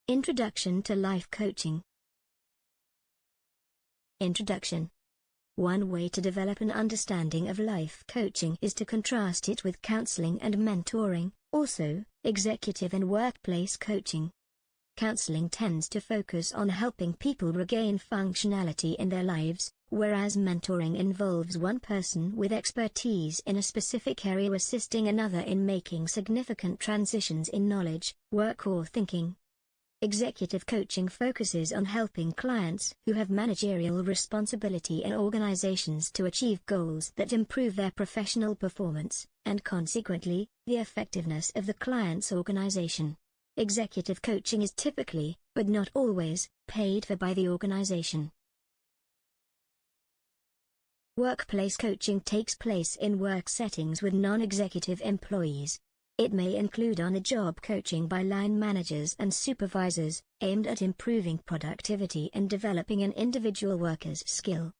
Introduction to Life Coaching. Introduction. One way to develop an understanding of life coaching is to contrast it with counseling and mentoring, also, executive and workplace coaching. Counseling tends to focus on helping people regain functionality in their lives, whereas mentoring involves one person with expertise in a specific area assisting another in making significant transitions in knowledge, work or thinking. Executive coaching focuses on helping clients who have managerial responsibility in organizations to achieve goals that improve their professional performance, and consequently, the effectiveness of the client's organization. Executive coaching is typically, but not always, paid for by the organization. Workplace coaching takes place in work settings with non-executive employees. It may include on-the-job coaching by line managers and supervisors, aimed at improving productivity and developing an individual worker's skill.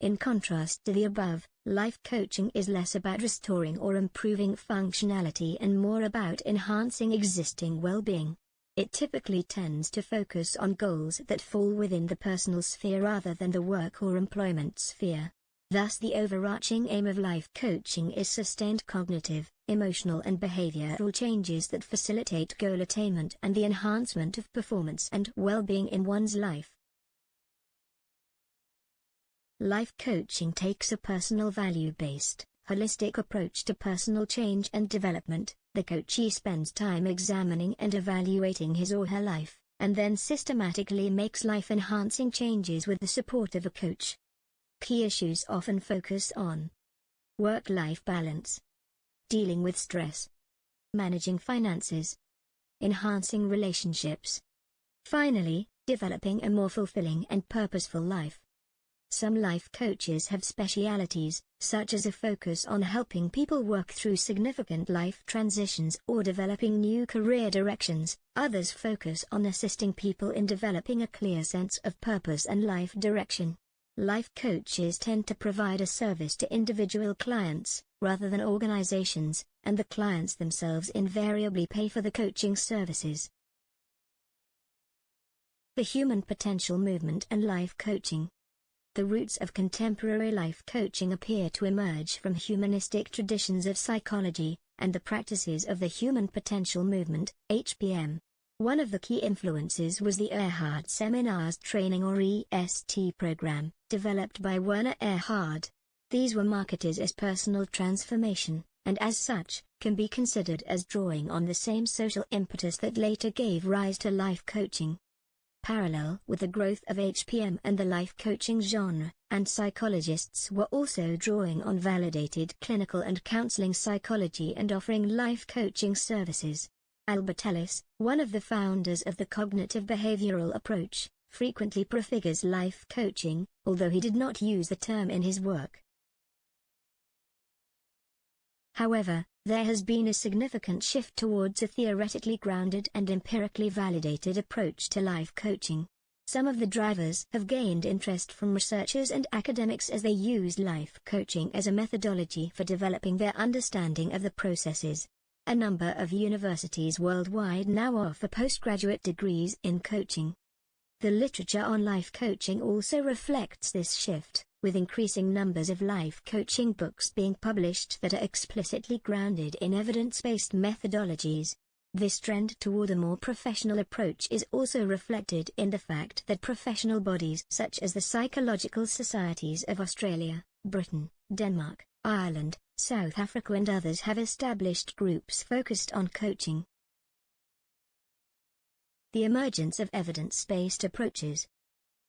In contrast to the above, life coaching is less about restoring or improving functionality and more about enhancing existing well-being. It typically tends to focus on goals that fall within the personal sphere rather than the work or employment sphere. Thus, the overarching aim of life coaching is sustained cognitive, emotional and behavioral changes that facilitate goal attainment and the enhancement of performance and well-being in one's life. Life coaching takes a personal value-based, holistic approach to personal change and development. The coachee spends time examining and evaluating his or her life, and then systematically makes life-enhancing changes with the support of a coach. Key issues often focus on work-life balance, dealing with stress, managing finances, enhancing relationships. Finally, developing a more fulfilling and purposeful life. Some life coaches have specialities, such as a focus on helping people work through significant life transitions or developing new career directions. Others focus on assisting people in developing a clear sense of purpose and life direction. Life coaches tend to provide a service to individual clients, rather than organizations, and the clients themselves invariably pay for the coaching services. The human potential movement and life coaching. The roots of contemporary life coaching appear to emerge from humanistic traditions of psychology, and the practices of the human potential movement, HPM. One of the key influences was the Erhard Seminars Training or EST program, developed by Werner Erhard. These were marketed as personal transformation, and as such, can be considered as drawing on the same social impetus that later gave rise to life coaching. Parallel with the growth of HPM and the life coaching genre, and psychologists were also drawing on validated clinical and counseling psychology and offering life coaching services. Albert Ellis, one of the founders of the cognitive behavioral approach, frequently prefigures life coaching, although he did not use the term in his work. However, there has been a significant shift towards a theoretically grounded and empirically validated approach to life coaching. Some of the drivers have gained interest from researchers and academics as they use life coaching as a methodology for developing their understanding of the processes. A number of universities worldwide now offer postgraduate degrees in coaching. The literature on life coaching also reflects this shift, with increasing numbers of life coaching books being published that are explicitly grounded in evidence-based methodologies. This trend toward a more professional approach is also reflected in the fact that professional bodies such as the Psychological Societies of Australia, Britain, Denmark, Ireland, South Africa and others have established groups focused on coaching. The emergence of evidence-based approaches.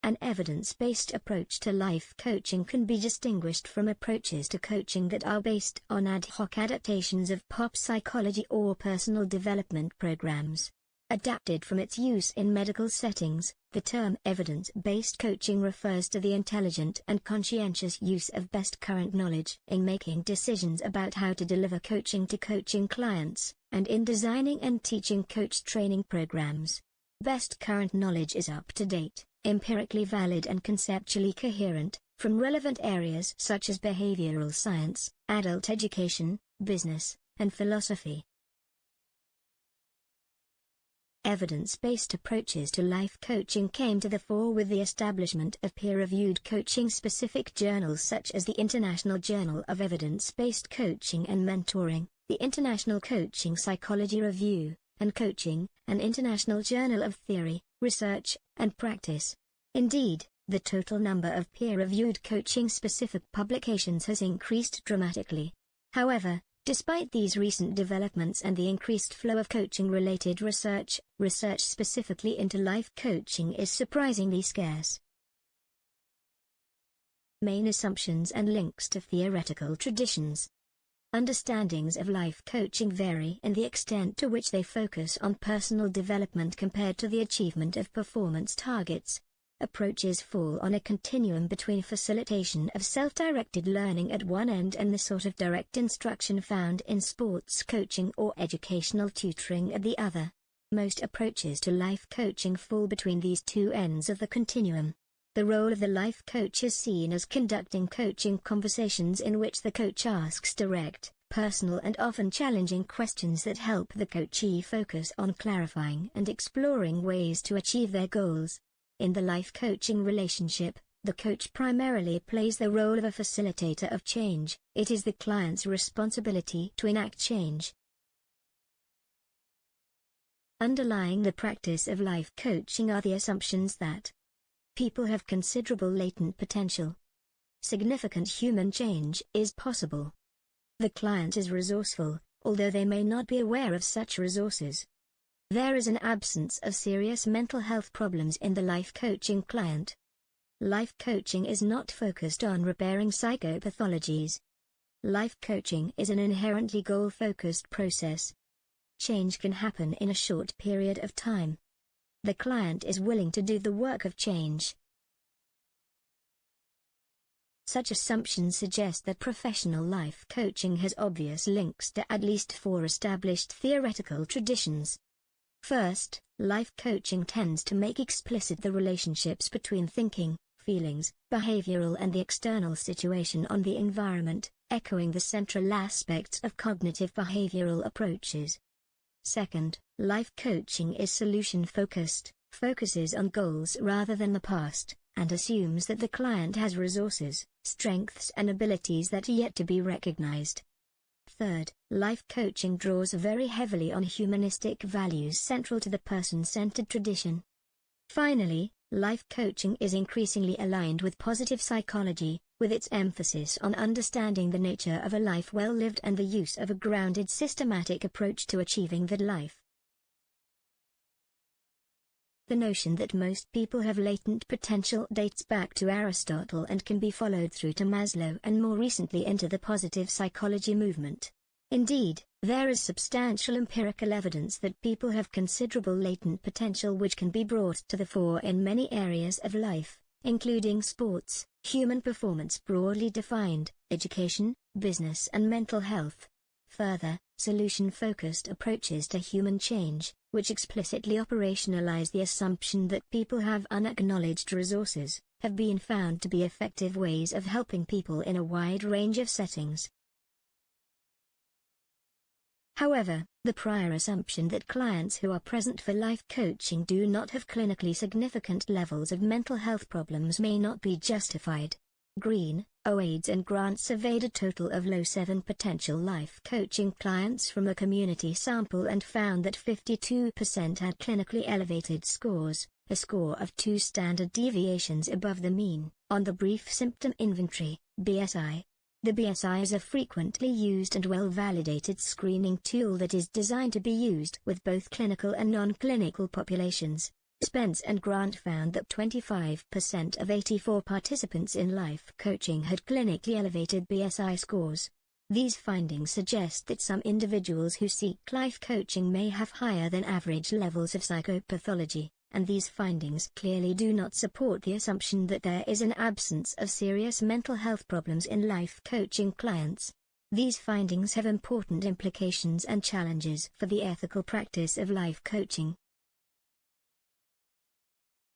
An evidence-based approach to life coaching can be distinguished from approaches to coaching that are based on ad hoc adaptations of pop psychology or personal development programs. Adapted from its use in medical settings, the term evidence-based coaching refers to the intelligent and conscientious use of best current knowledge in making decisions about how to deliver coaching to coaching clients, and in designing and teaching coach training programs. Best current knowledge is up-to-date, empirically valid and conceptually coherent, from relevant areas such as behavioral science, adult education, business, and philosophy. Evidence-based approaches to life coaching came to the fore with the establishment of peer-reviewed coaching-specific journals such as the International Journal of Evidence-Based Coaching and Mentoring, the International Coaching Psychology Review, and Coaching, an International Journal of Theory, Research, and Practice. Indeed, the total number of peer-reviewed coaching-specific publications has increased dramatically. However, despite these recent developments and the increased flow of coaching-related research specifically into life coaching is surprisingly scarce. Main assumptions and links to theoretical traditions. Understandings of life coaching vary in the extent to which they focus on personal development compared to the achievement of performance targets. Approaches fall on a continuum between facilitation of self-directed learning at one end and the sort of direct instruction found in sports coaching or educational tutoring at the other. Most approaches to life coaching fall between these two ends of the continuum. The role of the life coach is seen as conducting coaching conversations in which the coach asks direct, personal and often challenging questions that help the coachee focus on clarifying and exploring ways to achieve their goals. In the life coaching relationship, the coach primarily plays the role of a facilitator of change. It is the client's responsibility to enact change. Underlying the practice of life coaching are the assumptions that people have considerable latent potential. Significant human change is possible. The client is resourceful, although they may not be aware of such resources. There is an absence of serious mental health problems in the life coaching client. Life coaching is not focused on repairing psychopathologies. Life coaching is an inherently goal-focused process. Change can happen in a short period of time. The client is willing to do the work of change. Such assumptions suggest that professional life coaching has obvious links to at least 4 established theoretical traditions. First, life coaching tends to make explicit the relationships between thinking, feelings, behavioral and the external situation on the environment, echoing the central aspects of cognitive behavioral approaches. Second, life coaching is solution-focused, focuses on goals rather than the past, and assumes that the client has resources, strengths and abilities that are yet to be recognized. Third, life coaching draws very heavily on humanistic values central to the person-centered tradition. Finally, life coaching is increasingly aligned with positive psychology, with its emphasis on understanding the nature of a life well lived and the use of a grounded systematic approach to achieving that life. The notion that most people have latent potential dates back to Aristotle and can be followed through to Maslow and more recently into the positive psychology movement. Indeed, there is substantial empirical evidence that people have considerable latent potential which can be brought to the fore in many areas of life, including sports, human performance broadly defined, education, business and mental health. Further, solution-focused approaches to human change, which explicitly operationalize the assumption that people have unacknowledged resources, have been found to be effective ways of helping people in a wide range of settings. However, the prior assumption that clients who are present for life coaching do not have clinically significant levels of mental health problems may not be justified. Green, Oades and Grant surveyed a total of low 7 potential life coaching clients from a community sample and found that 52% had clinically elevated scores, a score of 2 standard deviations above the mean, on the Brief Symptom Inventory, BSI. The BSI is a frequently used and well-validated screening tool that is designed to be used with both clinical and non-clinical populations. Spence and Grant found that 25% of 84 participants in life coaching had clinically elevated BSI scores. These findings suggest that some individuals who seek life coaching may have higher than average levels of psychopathology, and these findings clearly do not support the assumption that there is an absence of serious mental health problems in life coaching clients. These findings have important implications and challenges for the ethical practice of life coaching.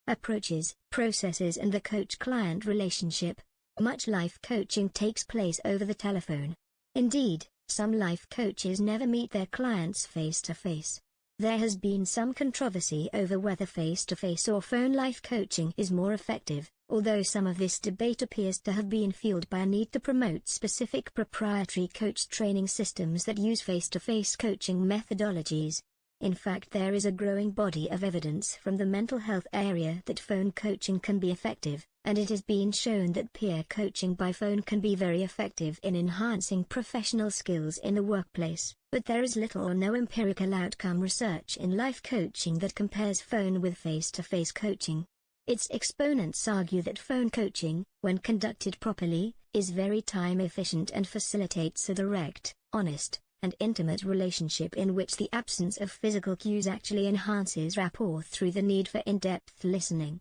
Approaches, processes and the coach-client relationship. Much life coaching takes place over the telephone. Indeed, some life coaches never meet their clients face-to-face. There has been some controversy over whether face-to-face or phone life coaching is more effective, although some of this debate appears to have been fueled by a need to promote specific proprietary coach training systems that use face-to-face coaching methodologies. In fact, there is a growing body of evidence from the mental health area that phone coaching can be effective, and it has been shown that peer coaching by phone can be very effective in enhancing professional skills in the workplace. But there is little or no empirical outcome research in life coaching that compares phone with face-to-face coaching. Its exponents argue that phone coaching, when conducted properly, is very time efficient and facilitates a direct, honest, and intimate relationship in which the absence of physical cues actually enhances rapport through the need for in-depth listening.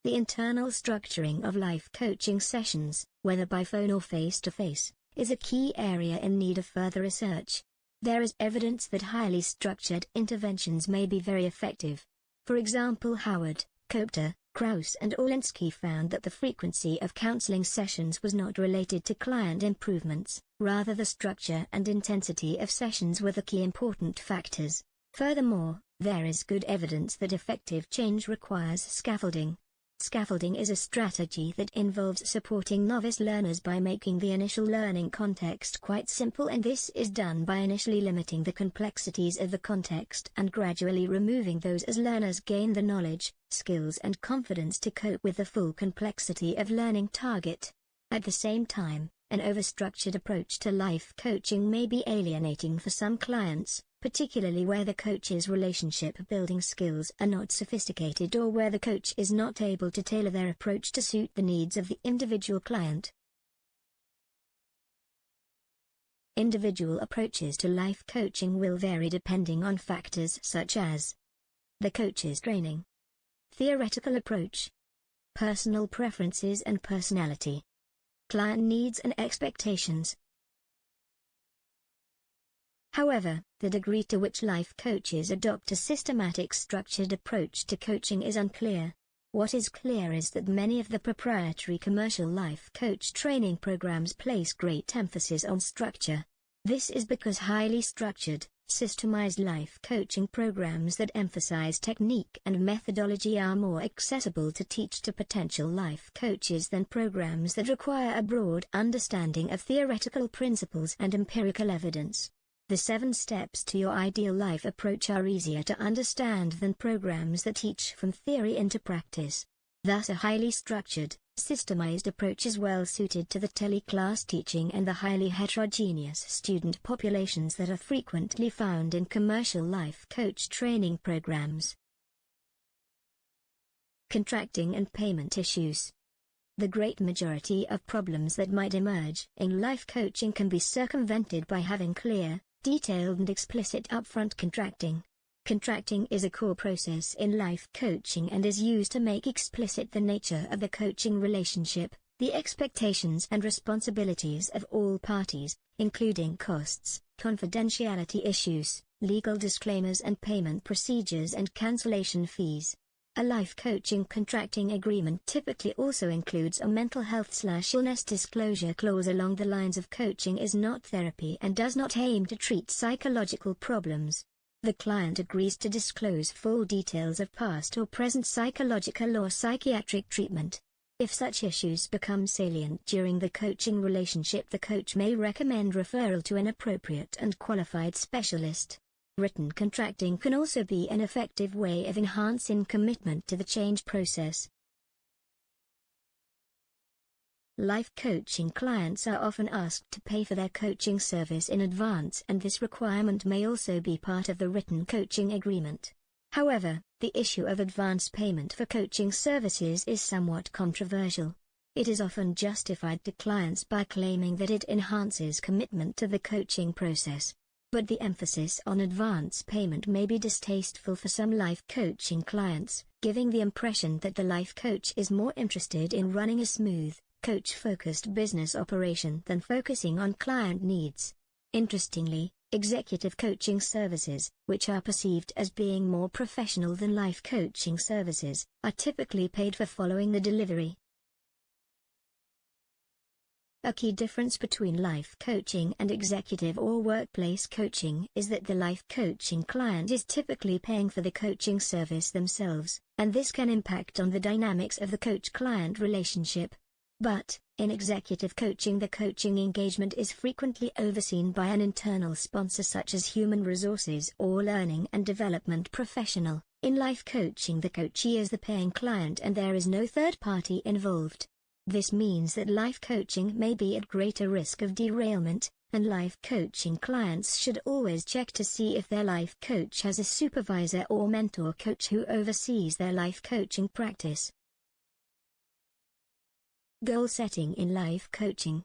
The internal structuring of life coaching sessions, whether by phone or face-to-face, is a key area in need of further research. There is evidence that highly structured interventions may be very effective. For example, Howard, Kopter, Krauss and Orlinsky found that the frequency of counseling sessions was not related to client improvements, rather the structure and intensity of sessions were the key important factors. Furthermore, there is good evidence that effective change requires scaffolding. Scaffolding is a strategy that involves supporting novice learners by making the initial learning context quite simple, and this is done by initially limiting the complexities of the context and gradually removing those as learners gain the knowledge, skills and confidence to cope with the full complexity of learning target. At the same time, an overstructured approach to life coaching may be alienating for some clients, particularly where the coach's relationship-building skills are not sophisticated or where the coach is not able to tailor their approach to suit the needs of the individual client. Individual approaches to life coaching will vary depending on factors such as the coach's training, theoretical approach, personal preferences and personality, client needs and expectations. However, the degree to which life coaches adopt a systematic structured approach to coaching is unclear. What is clear is that many of the proprietary commercial life coach training programs place great emphasis on structure. This is because highly structured, systemized life coaching programs that emphasize technique and methodology are more accessible to teach to potential life coaches than programs that require a broad understanding of theoretical principles and empirical evidence. The 7 steps to your ideal life approach are easier to understand than programs that teach from theory into practice. Thus a highly structured, systemized approach is well suited to the teleclass teaching and the highly heterogeneous student populations that are frequently found in commercial life coach training programs. Contracting and payment issues. The great majority of problems that might emerge in life coaching can be circumvented by having clear, detailed and explicit upfront contracting. Contracting is a core process in life coaching and is used to make explicit the nature of the coaching relationship, the expectations and responsibilities of all parties, including costs, confidentiality issues, legal disclaimers and payment procedures and cancellation fees. A life coaching contracting agreement typically also includes a mental health/illness disclosure clause along the lines of coaching is not therapy and does not aim to treat psychological problems. The client agrees to disclose full details of past or present psychological or psychiatric treatment. If such issues become salient during the coaching relationship, the coach may recommend referral to an appropriate and qualified specialist. Written contracting can also be an effective way of enhancing commitment to the change process. Life coaching clients are often asked to pay for their coaching service in advance, and this requirement may also be part of the written coaching agreement. However, the issue of advance payment for coaching services is somewhat controversial. It is often justified to clients by claiming that it enhances commitment to the coaching process. But the emphasis on advance payment may be distasteful for some life coaching clients, giving the impression that the life coach is more interested in running a smooth, coach-focused business operation than focusing on client needs. Interestingly, executive coaching services, which are perceived as being more professional than life coaching services, are typically paid for following the delivery. A key difference between life coaching and executive or workplace coaching is that the life coaching client is typically paying for the coaching service themselves, and this can impact on the dynamics of the coach-client relationship. But, in executive coaching, the coaching engagement is frequently overseen by an internal sponsor such as human resources or learning and development professional. In life coaching, the coachee is the paying client and there is no third party involved. This means that life coaching may be at greater risk of derailment, and life coaching clients should always check to see if their life coach has a supervisor or mentor coach who oversees their life coaching practice. Goal setting in life coaching.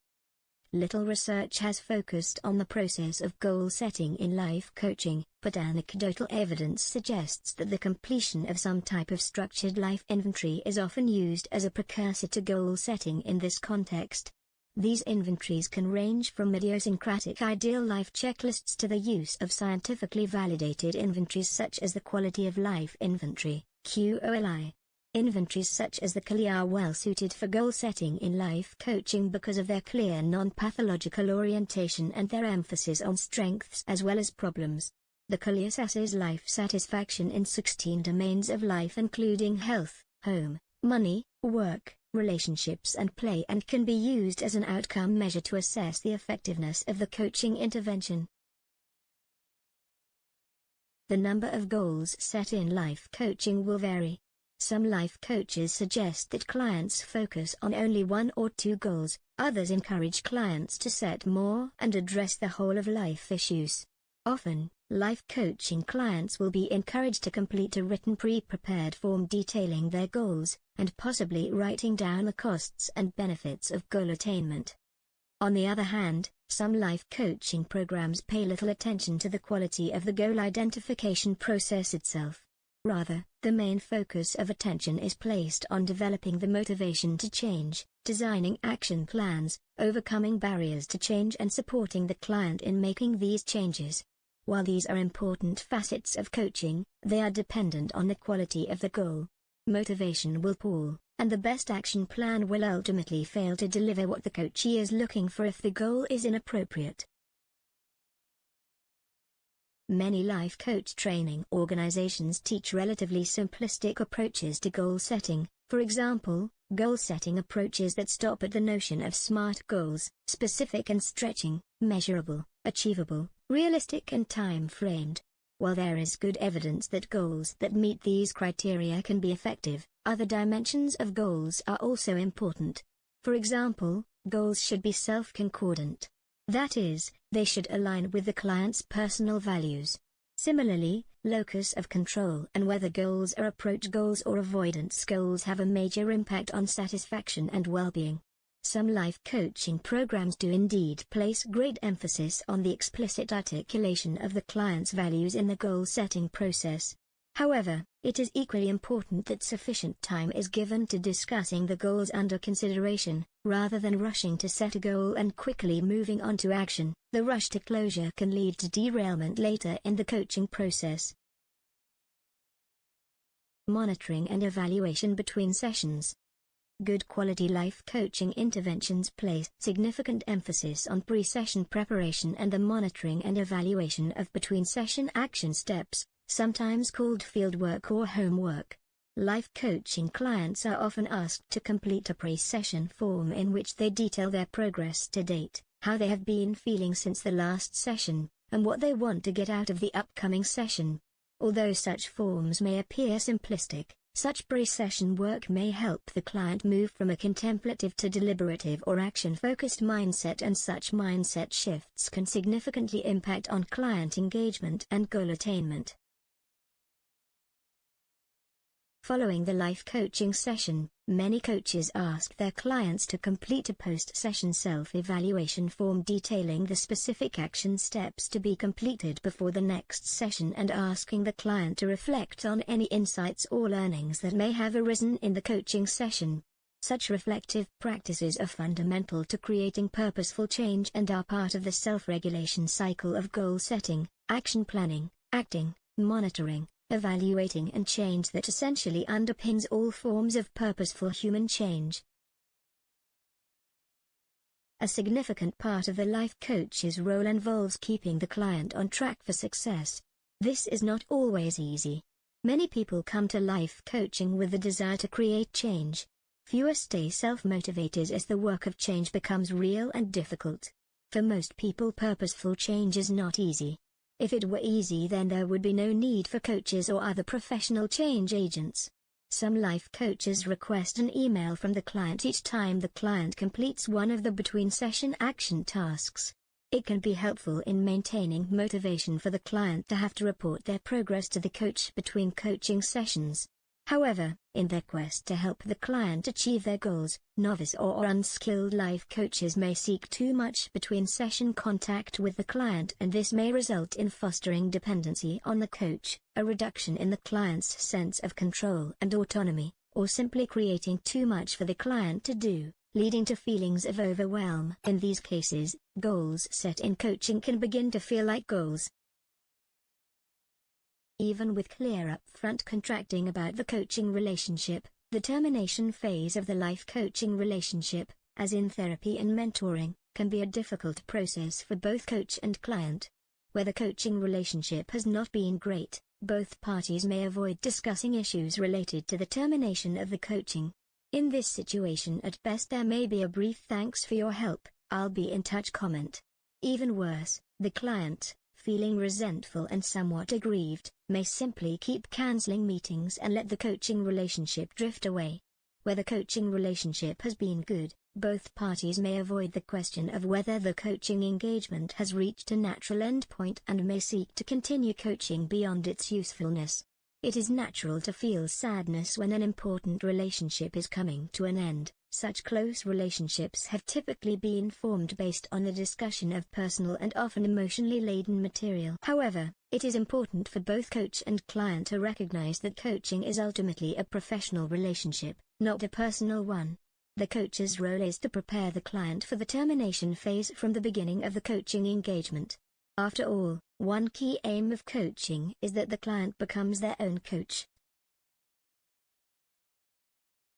Little research has focused on the process of goal setting in life coaching, but anecdotal evidence suggests that the completion of some type of structured life inventory is often used as a precursor to goal setting in this context. These inventories can range from idiosyncratic ideal life checklists to the use of scientifically validated inventories such as the Quality of Life Inventory, QOLI. Inventories such as the QOLI are well suited for goal setting in life coaching because of their clear non-pathological orientation and their emphasis on strengths as well as problems. The QOLI assesses life satisfaction in 16 domains of life including health, home, money, work, relationships and play, and can be used as an outcome measure to assess the effectiveness of the coaching intervention. The number of goals set in life coaching will vary. Some life coaches suggest that clients focus on only 1 or 2 goals, others encourage clients to set more and address the whole of life issues. Often, life coaching clients will be encouraged to complete a written pre-prepared form detailing their goals, and possibly writing down the costs and benefits of goal attainment. On the other hand, some life coaching programs pay little attention to the quality of the goal identification process itself. Rather, the main focus of attention is placed on developing the motivation to change, designing action plans, overcoming barriers to change and supporting the client in making these changes. While these are important facets of coaching, they are dependent on the quality of the goal. Motivation will pall, and the best action plan will ultimately fail to deliver what the coachee is looking for if the goal is inappropriate. Many life coach training organizations teach relatively simplistic approaches to goal setting, for example, goal setting approaches that stop at the notion of SMART goals: specific and stretching, measurable, achievable, realistic and time-framed. While there is good evidence that goals that meet these criteria can be effective, other dimensions of goals are also important. For example, goals should be self-concordant. That is, they should align with the client's personal values. Similarly, locus of control and whether goals are approach goals or avoidance goals have a major impact on satisfaction and well-being. Some life coaching programs do indeed place great emphasis on the explicit articulation of the client's values in the goal-setting process. However, it is equally important that sufficient time is given to discussing the goals under consideration, rather than rushing to set a goal and quickly moving on to action. The rush to closure can lead to derailment later in the coaching process. Monitoring and evaluation between sessions. Good quality life coaching interventions place significant emphasis on pre-session preparation and the monitoring and evaluation of between-session action steps, sometimes called fieldwork or homework. Life coaching clients are often asked to complete a pre-session form in which they detail their progress to date, how they have been feeling since the last session, and what they want to get out of the upcoming session. Although such forms may appear simplistic, such pre-session work may help the client move from a contemplative to deliberative or action-focused mindset, and such mindset shifts can significantly impact on client engagement and goal attainment. Following the life coaching session, many coaches ask their clients to complete a post-session self-evaluation form detailing the specific action steps to be completed before the next session and asking the client to reflect on any insights or learnings that may have arisen in the coaching session. Such reflective practices are fundamental to creating purposeful change and are part of the self-regulation cycle of goal setting, action planning, acting, monitoring, evaluating and change that essentially underpins all forms of purposeful human change. A significant part of the life coach's role involves keeping the client on track for success. This is not always easy. Many people come to life coaching with the desire to create change. Fewer stay self-motivated as the work of change becomes real and difficult. For most people, purposeful change is not easy. If it were easy, then there would be no need for coaches or other professional change agents. Some life coaches request an email from the client each time the client completes one of the between-session action tasks. It can be helpful in maintaining motivation for the client to have to report their progress to the coach between coaching sessions. However, in their quest to help the client achieve their goals, novice or unskilled life coaches may seek too much between-session contact with the client, and this may result in fostering dependency on the coach, a reduction in the client's sense of control and autonomy, or simply creating too much for the client to do, leading to feelings of overwhelm. In these cases, goals set in coaching can begin to feel like goals. Even with clear upfront contracting about the coaching relationship, the termination phase of the life coaching relationship, as in therapy and mentoring, can be a difficult process for both coach and client. Where the coaching relationship has not been great, both parties may avoid discussing issues related to the termination of the coaching. In this situation, at best, there may be a brief "thanks for your help, I'll be in touch" comment. Even worse, the client, feeling resentful and somewhat aggrieved, may simply keep canceling meetings and let the coaching relationship drift away. Where the coaching relationship has been good, both parties may avoid the question of whether the coaching engagement has reached a natural endpoint and may seek to continue coaching beyond its usefulness. It is natural to feel sadness when an important relationship is coming to an end. Such close relationships have typically been formed based on the discussion of personal and often emotionally laden material. However, it is important for both coach and client to recognize that coaching is ultimately a professional relationship, not a personal one. The coach's role is to prepare the client for the termination phase from the beginning of the coaching engagement. After all, one key aim of coaching is that the client becomes their own coach.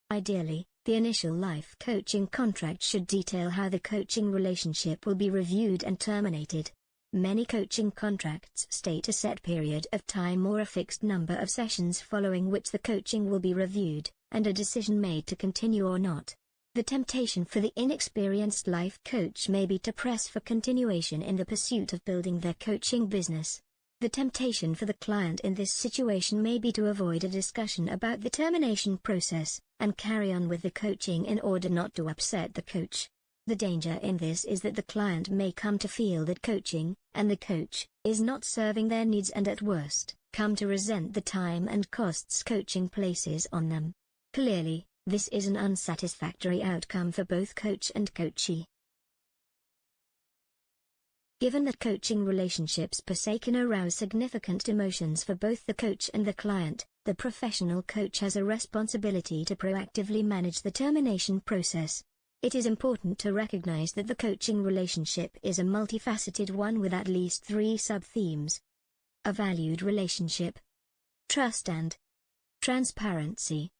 Ideally, the initial life coaching contract should detail how the coaching relationship will be reviewed and terminated. Many coaching contracts state a set period of time or a fixed number of sessions following which the coaching will be reviewed, and a decision made to continue or not. The temptation for the inexperienced life coach may be to press for continuation in the pursuit of building their coaching business. The temptation for the client in this situation may be to avoid a discussion about the termination process, and carry on with the coaching in order not to upset the coach. The danger in this is that the client may come to feel that coaching, and the coach, is not serving their needs, and at worst, come to resent the time and costs coaching places on them. Clearly, this is an unsatisfactory outcome for both coach and coachee. Given that coaching relationships per se can arouse significant emotions for both the coach and the client, the professional coach has a responsibility to proactively manage the termination process. It is important to recognize that the coaching relationship is a multifaceted one with at least 3 sub-themes: a valued relationship, trust, and transparency.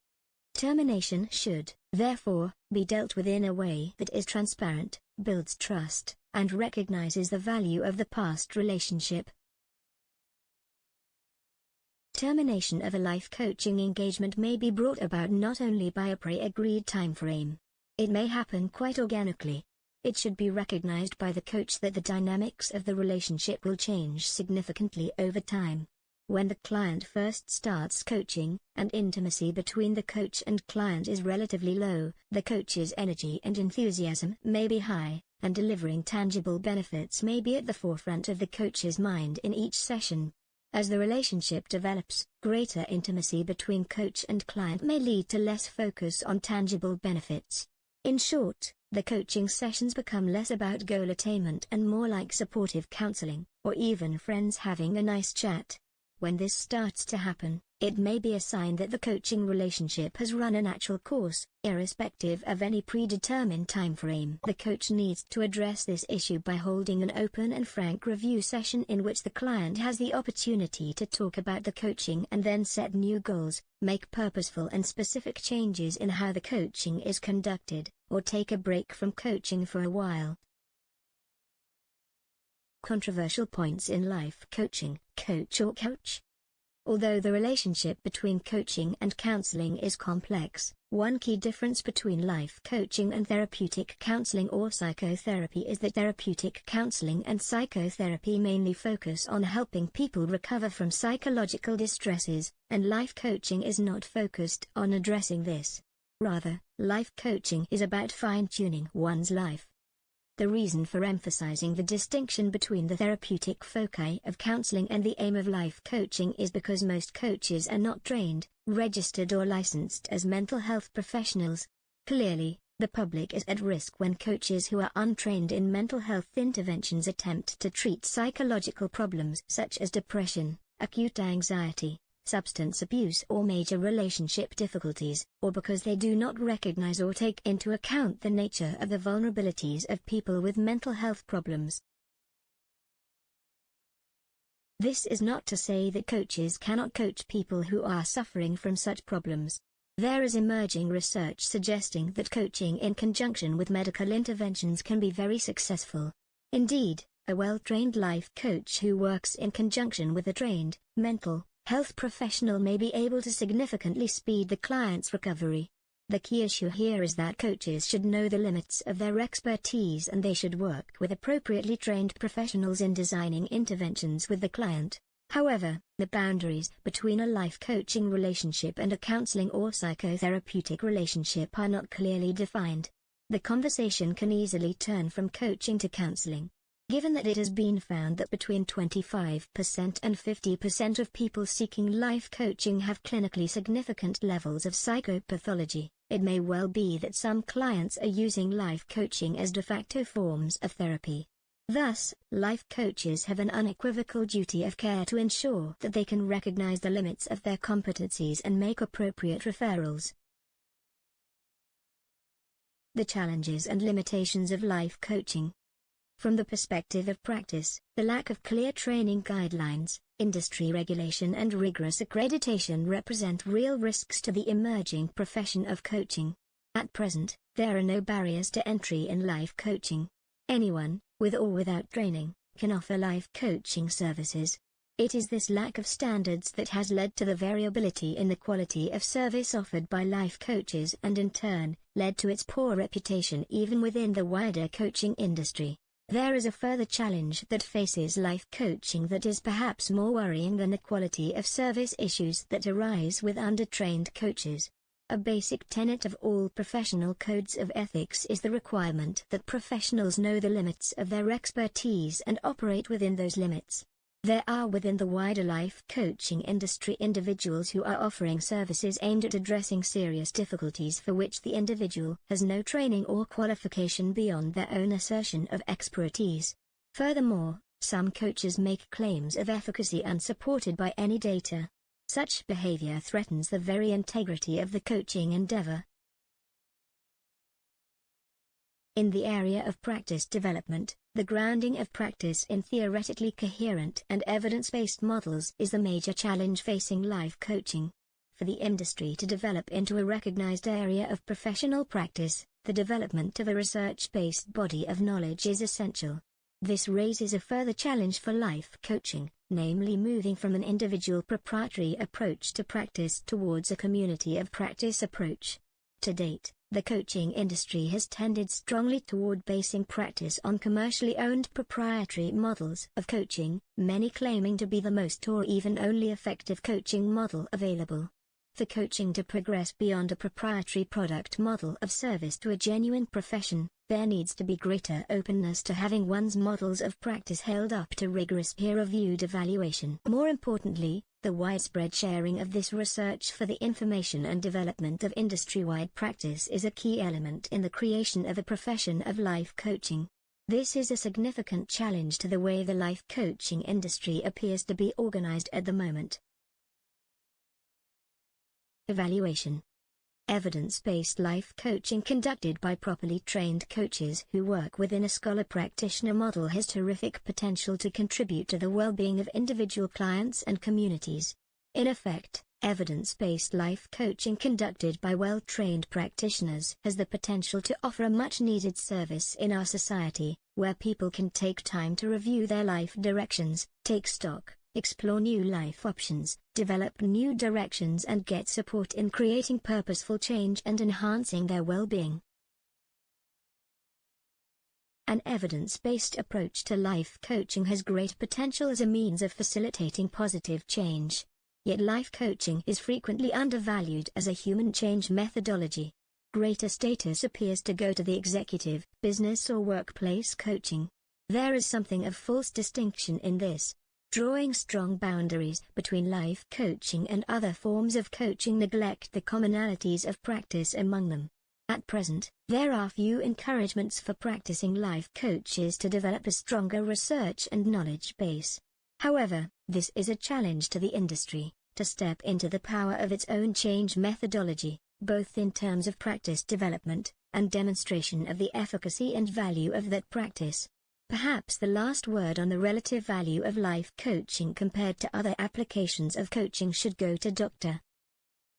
Termination should, therefore, be dealt with in a way that is transparent, builds trust, and recognizes the value of the past relationship. Termination of a life coaching engagement may be brought about not only by a pre-agreed timeframe. It may happen quite organically. It should be recognized by the coach that the dynamics of the relationship will change significantly over time. When the client first starts coaching, and intimacy between the coach and client is relatively low, the coach's energy and enthusiasm may be high, and delivering tangible benefits may be at the forefront of the coach's mind in each session. As the relationship develops, greater intimacy between coach and client may lead to less focus on tangible benefits. In short, the coaching sessions become less about goal attainment and more like supportive counseling, or even friends having a nice chat. When this starts to happen, It may be a sign that the coaching relationship has run a natural course, irrespective of any predetermined time frame. The coach needs to address this issue by holding an open and frank review session in which the client has the opportunity to talk about the coaching and then set new goals, make purposeful and specific changes in how the coaching is conducted, or take a break from coaching for a while. Controversial points in life coaching, coach or couch. Although the relationship between coaching and counseling is complex, one key difference between life coaching and therapeutic counseling or psychotherapy is that therapeutic counseling and psychotherapy mainly focus on helping people recover from psychological distresses, and life coaching is not focused on addressing this. Rather, life coaching is about fine-tuning one's life. The reason for emphasizing the distinction between the therapeutic foci of counseling and the aim of life coaching is because most coaches are not trained, registered or licensed as mental health professionals. Clearly, the public is at risk when coaches who are untrained in mental health interventions attempt to treat psychological problems such as depression, acute anxiety, substance abuse or major relationship difficulties, or because they do not recognize or take into account the nature of the vulnerabilities of people with mental health problems. This is not to say that coaches cannot coach people who are suffering from such problems. There is emerging research suggesting that coaching in conjunction with medical interventions can be very successful. Indeed, a well-trained life coach who works in conjunction with a trained, mental health professional may be able to significantly speed the client's recovery. The key issue here is that coaches should know the limits of their expertise and they should work with appropriately trained professionals in designing interventions with the client. However, the boundaries between a life coaching relationship and a counseling or psychotherapeutic relationship are not clearly defined. The conversation can easily turn from coaching to counseling. Given that it has been found that between 25% and 50% of people seeking life coaching have clinically significant levels of psychopathology, it may well be that some clients are using life coaching as de facto forms of therapy. Thus, life coaches have an unequivocal duty of care to ensure that they can recognize the limits of their competencies and make appropriate referrals. The challenges and limitations of life coaching. From the perspective of practice, the lack of clear training guidelines, industry regulation and rigorous accreditation represent real risks to the emerging profession of coaching. At present, there are no barriers to entry in life coaching. Anyone, with or without training, can offer life coaching services. It is this lack of standards that has led to the variability in the quality of service offered by life coaches and in turn, led to its poor reputation even within the wider coaching industry. There is a further challenge that faces life coaching that is perhaps more worrying than the quality of service issues that arise with undertrained coaches. A basic tenet of all professional codes of ethics is the requirement that professionals know the limits of their expertise and operate within those limits. There are within the wider life coaching industry individuals who are offering services aimed at addressing serious difficulties for which the individual has no training or qualification beyond their own assertion of expertise. Furthermore, some coaches make claims of efficacy unsupported by any data. Such behavior threatens the very integrity of the coaching endeavor. In the area of practice development, the grounding of practice in theoretically coherent and evidence-based models is the major challenge facing life coaching. For the industry to develop into a recognized area of professional practice, the development of a research-based body of knowledge is essential. This raises a further challenge for life coaching, namely moving from an individual proprietary approach to practice towards a community of practice approach. To date, the coaching industry has tended strongly toward basing practice on commercially owned proprietary models of coaching, many claiming to be the most or even only effective coaching model available. For coaching to progress beyond a proprietary product model of service to a genuine profession, there needs to be greater openness to having one's models of practice held up to rigorous peer-reviewed evaluation. More importantly, the widespread sharing of this research for the information and development of industry-wide practice is a key element in the creation of a profession of life coaching. This is a significant challenge to the way the life coaching industry appears to be organized at the moment. Evaluation. Evidence-based life coaching conducted by properly trained coaches who work within a scholar-practitioner model has terrific potential to contribute to the well-being of individual clients and communities. In effect, evidence-based life coaching conducted by well-trained practitioners has the potential to offer a much-needed service in our society, where people can take time to review their life directions, take stock, explore new life options, develop new directions and get support in creating purposeful change and enhancing their well-being. An evidence-based approach to life coaching has great potential as a means of facilitating positive change. Yet life coaching is frequently undervalued as a human change methodology. Greater status appears to go to the executive, business or workplace coaching. There is something of false distinction in this. Drawing strong boundaries between life coaching and other forms of coaching neglect the commonalities of practice among them. At present, there are few encouragements for practicing life coaches to develop a stronger research and knowledge base. However, this is a challenge to the industry, to step into the power of its own change methodology, both in terms of practice development, and demonstration of the efficacy and value of that practice. Perhaps the last word on the relative value of life coaching compared to other applications of coaching should go to Dr.